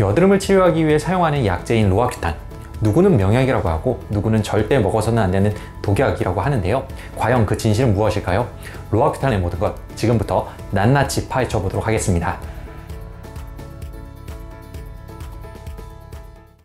여드름을 치료하기 위해 사용하는 약재인 로아큐탄, 누구는 명약이라고 하고 누구는 절대 먹어서는 안 되는 독약이라고 하는데요. 과연 그 진실은 무엇일까요? 로아큐탄의 모든 것 지금부터 낱낱이 파헤쳐 보도록 하겠습니다.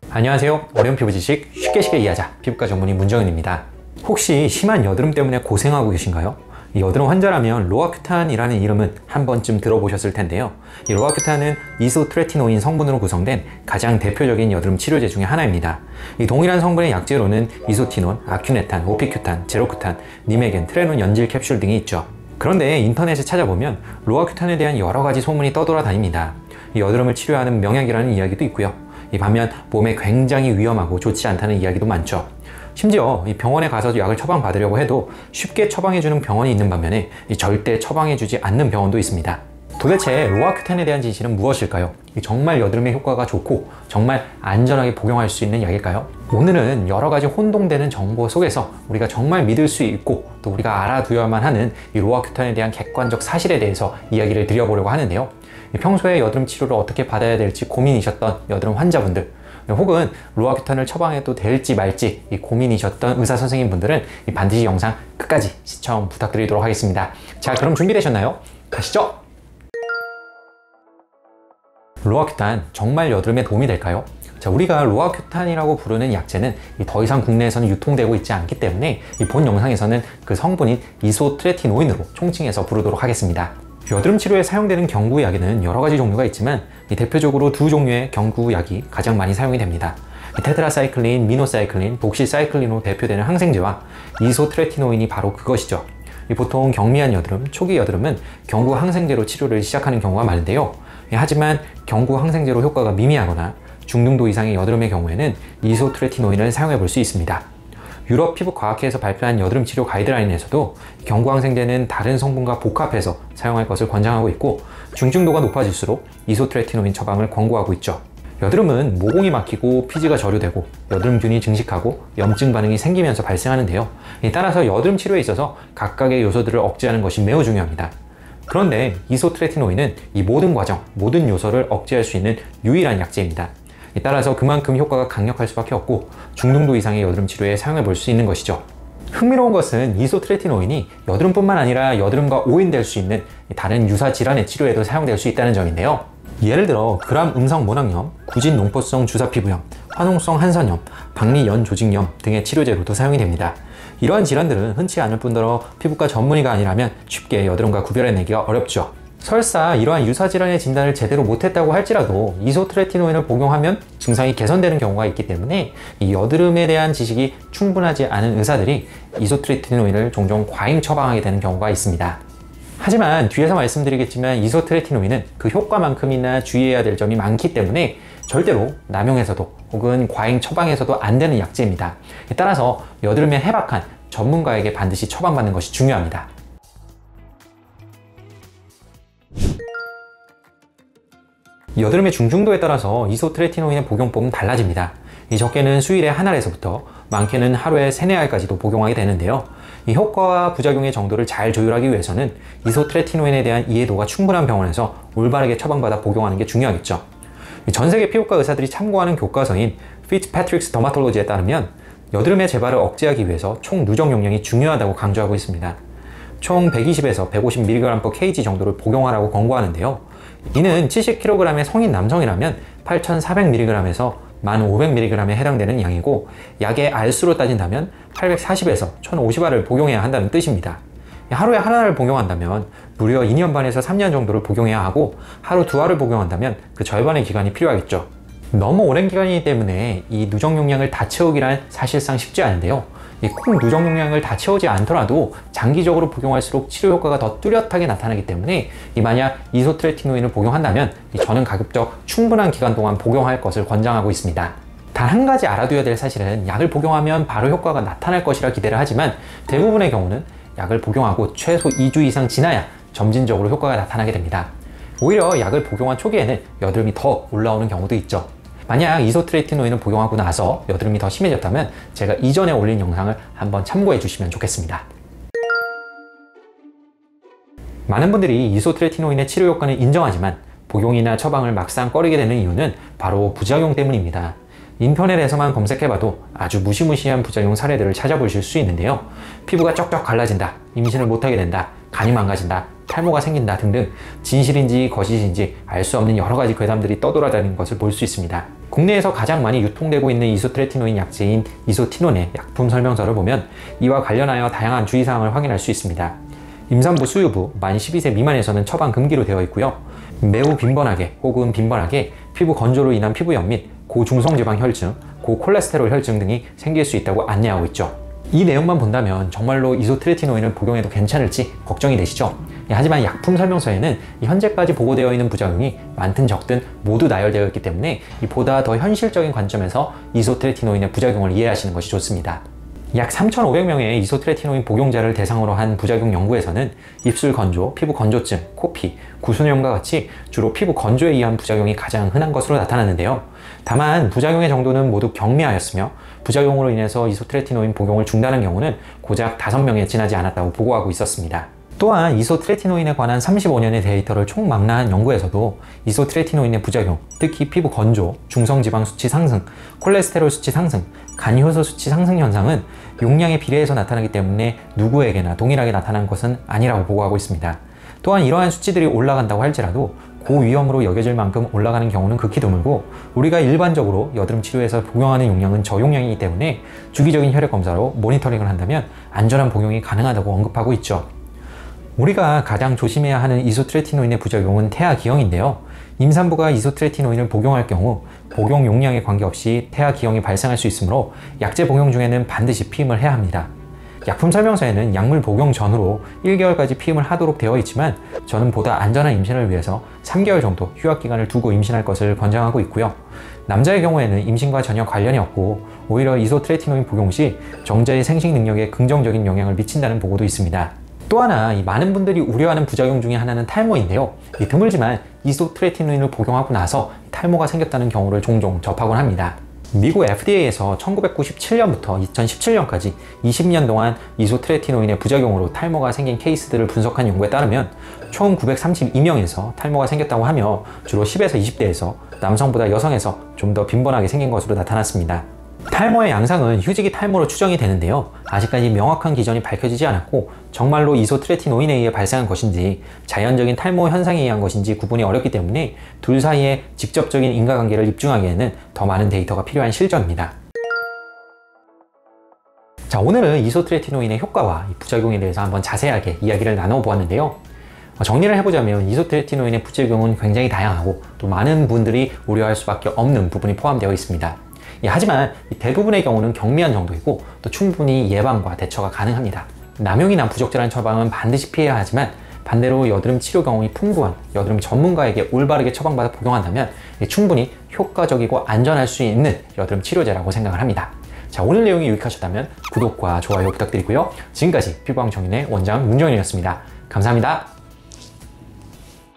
안녕하세요. 어려운 피부 지식 쉽게 이해하자, 피부과 전문의 문정윤입니다. 혹시 심한 여드름 때문에 고생하고 계신가요? 이 여드름 환자라면 로아큐탄이라는 이름은 한 번쯤 들어보셨을 텐데요. 이 로아큐탄은 이소트레티노인 성분으로 구성된 가장 대표적인 여드름 치료제 중에 하나입니다. 이 동일한 성분의 약재로는 이소티논, 아큐네탄, 오피큐탄, 제로큐탄, 니메겐, 트레논 연질 캡슐 등이 있죠. 그런데 인터넷에 찾아보면 로아큐탄에 대한 여러 가지 소문이 떠돌아다닙니다. 이 여드름을 치료하는 명약이라는 이야기도 있고요. 이 반면 몸에 굉장히 위험하고 좋지 않다는 이야기도 많죠. 심지어 이 병원에 가서 약을 처방받으려고 해도 쉽게 처방해주는 병원이 있는 반면에 절대 처방해주지 않는 병원도 있습니다. 도대체 로아큐탄에 대한 진실은 무엇일까요? 정말 여드름에 효과가 좋고 정말 안전하게 복용할 수 있는 약일까요? 오늘은 여러 가지 혼동되는 정보 속에서 우리가 정말 믿을 수 있고 또 우리가 알아두어야만 하는 이 로아큐탄에 대한 객관적 사실에 대해서 이야기를 드려보려고 하는데요. 평소에 여드름 치료를 어떻게 받아야 될지 고민이셨던 여드름 환자분들, 혹은 로아큐탄을 처방해도 될지 말지 고민이셨던 의사 선생님분들은 반드시 영상 끝까지 시청 부탁드리도록 하겠습니다. 자, 그럼 준비되셨나요? 가시죠! 로아큐탄 정말 여드름에 도움이 될까요? 자, 우리가 로아큐탄이라고 부르는 약재는 더 이상 국내에서는 유통되고 있지 않기 때문에 본 영상에서는 그 성분인 이소트레티노인으로 총칭해서 부르도록 하겠습니다. 여드름 치료에 사용되는 경구약에는 여러 가지 종류가 있지만 대표적으로 두 종류의 경구약이 가장 많이 사용이 됩니다. 테트라사이클린, 미노사이클린, 독시사이클린으로 대표되는 항생제와 이소트레티노인이 바로 그것이죠. 보통 경미한 여드름, 초기 여드름은 경구 항생제로 치료를 시작하는 경우가 많은데요. 하지만 경구 항생제로 효과가 미미하거나 중등도 이상의 여드름의 경우에는 이소트레티노인을 사용해 볼 수 있습니다. 유럽 피부과학회에서 발표한 여드름 치료 가이드라인에서도 경구항생제는 다른 성분과 복합해서 사용할 것을 권장하고 있고, 중증도가 높아질수록 이소트레티노인 처방을 권고하고 있죠. 여드름은 모공이 막히고 피지가 저류되고 여드름균이 증식하고 염증 반응이 생기면서 발생하는데요. 따라서 여드름 치료에 있어서 각각의 요소들을 억제하는 것이 매우 중요합니다. 그런데 이소트레티노인은 이 모든 과정, 모든 요소를 억제할 수 있는 유일한 약재입니다. 따라서 그만큼 효과가 강력할 수밖에 없고 중등도 이상의 여드름 치료에 사용해 볼 수 있는 것이죠. 흥미로운 것은 이소트레티노인이 여드름뿐만 아니라 여드름과 오인될 수 있는 다른 유사 질환의 치료에도 사용될 수 있다는 점인데요. 예를 들어 그람 음성 모낭염, 구진 농포성 주사 피부염, 화농성 한선염, 박리연 조직염 등의 치료제로도 사용이 됩니다. 이러한 질환들은 흔치 않을 뿐더러 피부과 전문의가 아니라면 쉽게 여드름과 구별해내기가 어렵죠. 설사 이러한 유사질환의 진단을 제대로 못했다고 할지라도 이소트레티노인을 복용하면 증상이 개선되는 경우가 있기 때문에 이 여드름에 대한 지식이 충분하지 않은 의사들이 이소트레티노인을 종종 과잉 처방하게 되는 경우가 있습니다. 하지만 뒤에서 말씀드리겠지만 이소트레티노인은 그 효과만큼이나 주의해야 될 점이 많기 때문에 절대로 남용해서도 혹은 과잉 처방해서도 안 되는 약재입니다. 따라서 여드름에 해박한 전문가에게 반드시 처방받는 것이 중요합니다. 여드름의 중증도에 따라서 이소트레티노인의 복용법은 달라집니다. 적게는 수일에 한 알에서부터 많게는 하루에 3-4알까지도 복용하게 되는데요. 이 효과와 부작용의 정도를 잘 조율하기 위해서는 이소트레티노인에 대한 이해도가 충분한 병원에서 올바르게 처방받아 복용하는 게 중요하겠죠. 전 세계 피부과 의사들이 참고하는 교과서인 피츠패트릭스 더마톨로지에 따르면 여드름의 재발을 억제하기 위해서 총 누적 용량이 중요하다고 강조하고 있습니다. 총 120에서 150mg/kg 정도를 복용하라고 권고하는데요. 이는 70kg의 성인 남성이라면 8,400mg에서 1,500mg에 해당되는 양이고, 약의 알수로 따진다면 840에서 1,050알을 복용해야 한다는 뜻입니다. 하루에 한 알을 복용한다면 무려 2년 반에서 3년 정도를 복용해야 하고, 하루 2알을 복용한다면 그 절반의 기간이 필요하겠죠. 너무 오랜 기간이기 때문에 이 누적 용량을 다 채우기란 사실상 쉽지 않은데요. 꼭 누적 용량을 다 채우지 않더라도 장기적으로 복용할수록 치료 효과가 더 뚜렷하게 나타나기 때문에 만약 이소트레티노인을 복용한다면 저는 가급적 충분한 기간 동안 복용할 것을 권장하고 있습니다. 단 한 가지 알아둬야 될 사실은 약을 복용하면 바로 효과가 나타날 것이라 기대를 하지만 대부분의 경우는 약을 복용하고 최소 2주 이상 지나야 점진적으로 효과가 나타나게 됩니다. 오히려 약을 복용한 초기에는 여드름이 더 올라오는 경우도 있죠. 만약 이소트레티노인을 복용하고 나서 여드름이 더 심해졌다면 제가 이전에 올린 영상을 한번 참고해 주시면 좋겠습니다. 많은 분들이 이소트레티노인의 치료 효과는 인정하지만 복용이나 처방을 막상 꺼리게 되는 이유는 바로 부작용 때문입니다. 인터넷에서만 검색해봐도 아주 무시무시한 부작용 사례들을 찾아보실 수 있는데요. 피부가 쩍쩍 갈라진다, 임신을 못하게 된다, 간이 망가진다, 탈모가 생긴다 등등 진실인지 거짓인지 알 수 없는 여러 가지 괴담들이 떠돌아다니는 것을 볼 수 있습니다. 국내에서 가장 많이 유통되고 있는 이소트레티노인 약제인 이소티논의 약품 설명서를 보면 이와 관련하여 다양한 주의사항을 확인할 수 있습니다. 임산부 수유부 만 12세 미만에서는 처방 금기로 되어 있고요. 매우 빈번하게 혹은 빈번하게 피부 건조로 인한 피부염 및 고중성지방 혈증, 고콜레스테롤 혈증 등이 생길 수 있다고 안내하고 있죠. 이 내용만 본다면 정말로 이소트레티노인을 복용해도 괜찮을지 걱정이 되시죠? 하지만 약품 설명서에는 현재까지 보고되어 있는 부작용이 많든 적든 모두 나열되어 있기 때문에 보다 더 현실적인 관점에서 이소트레티노인의 부작용을 이해하시는 것이 좋습니다. 약 3,500명의 이소트레티노인 복용자를 대상으로 한 부작용 연구에서는 입술 건조, 피부 건조증, 코피, 구순염과 같이 주로 피부 건조에 의한 부작용이 가장 흔한 것으로 나타났는데요. 다만 부작용의 정도는 모두 경미하였으며 부작용으로 인해서 이소트레티노인 복용을 중단한 경우는 고작 5명에 지나지 않았다고 보고하고 있었습니다. 또한 이소트레티노인에 관한 35년의 데이터를 총망라한 연구에서도 이소트레티노인의 부작용, 특히 피부 건조, 중성지방 수치 상승, 콜레스테롤 수치 상승, 간효소 수치 상승 현상은 용량에 비례해서 나타나기 때문에 누구에게나 동일하게 나타난 것은 아니라고 보고하고 있습니다. 또한 이러한 수치들이 올라간다고 할지라도 고위험으로 여겨질 만큼 올라가는 경우는 극히 드물고 우리가 일반적으로 여드름 치료에서 복용하는 용량은 저용량이기 때문에 주기적인 혈액 검사로 모니터링을 한다면 안전한 복용이 가능하다고 언급하고 있죠. 우리가 가장 조심해야 하는 이소트레티노인의 부작용은 태아 기형인데요. 임산부가 이소트레티노인을 복용할 경우 복용 용량에 관계없이 태아 기형이 발생할 수 있으므로 약제 복용 중에는 반드시 피임을 해야 합니다. 약품 설명서에는 약물 복용 전후로 1개월까지 피임을 하도록 되어 있지만 저는 보다 안전한 임신을 위해서 3개월 정도 휴학 기간을 두고 임신할 것을 권장하고 있고요. 남자의 경우에는 임신과 전혀 관련이 없고 오히려 이소트레티노인 복용 시 정자의 생식 능력에 긍정적인 영향을 미친다는 보고도 있습니다. 또 하나 많은 분들이 우려하는 부작용 중에 하나는 탈모인데요. 드물지만 이소트레티노인을 복용하고 나서 탈모가 생겼다는 경우를 종종 접하곤 합니다. 미국 FDA에서 1997년부터 2017년까지 20년 동안 이소트레티노인의 부작용으로 탈모가 생긴 케이스들을 분석한 연구에 따르면 총 932명에서 탈모가 생겼다고 하며 주로 10에서 20대에서 남성보다 여성에서 좀 더 빈번하게 생긴 것으로 나타났습니다. 탈모의 양상은 휴지기 탈모로 추정이 되는데요. 아직까지 명확한 기전이 밝혀지지 않았고 정말로 이소트레티노인에 의해 발생한 것인지 자연적인 탈모 현상에 의한 것인지 구분이 어렵기 때문에 둘 사이에 직접적인 인과관계를 입증하기에는 더 많은 데이터가 필요한 실정입니다. 자, 오늘은 이소트레티노인의 효과와 부작용에 대해서 한번 자세하게 이야기를 나눠보았는데요. 정리를 해보자면 이소트레티노인의 부작용은 굉장히 다양하고 또 많은 분들이 우려할 수밖에 없는 부분이 포함되어 있습니다. 하지만 대부분의 경우는 경미한 정도이고 또 충분히 예방과 대처가 가능합니다. 남용이나 부적절한 처방은 반드시 피해야 하지만 반대로 여드름 치료 경험이 풍부한 여드름 전문가에게 올바르게 처방받아 복용한다면 충분히 효과적이고 안전할 수 있는 여드름 치료제라고 생각을 합니다. 자, 오늘 내용이 유익하셨다면 구독과 좋아요 부탁드리고요. 지금까지 피부왕 정인의 원장 문정인이었습니다. 감사합니다.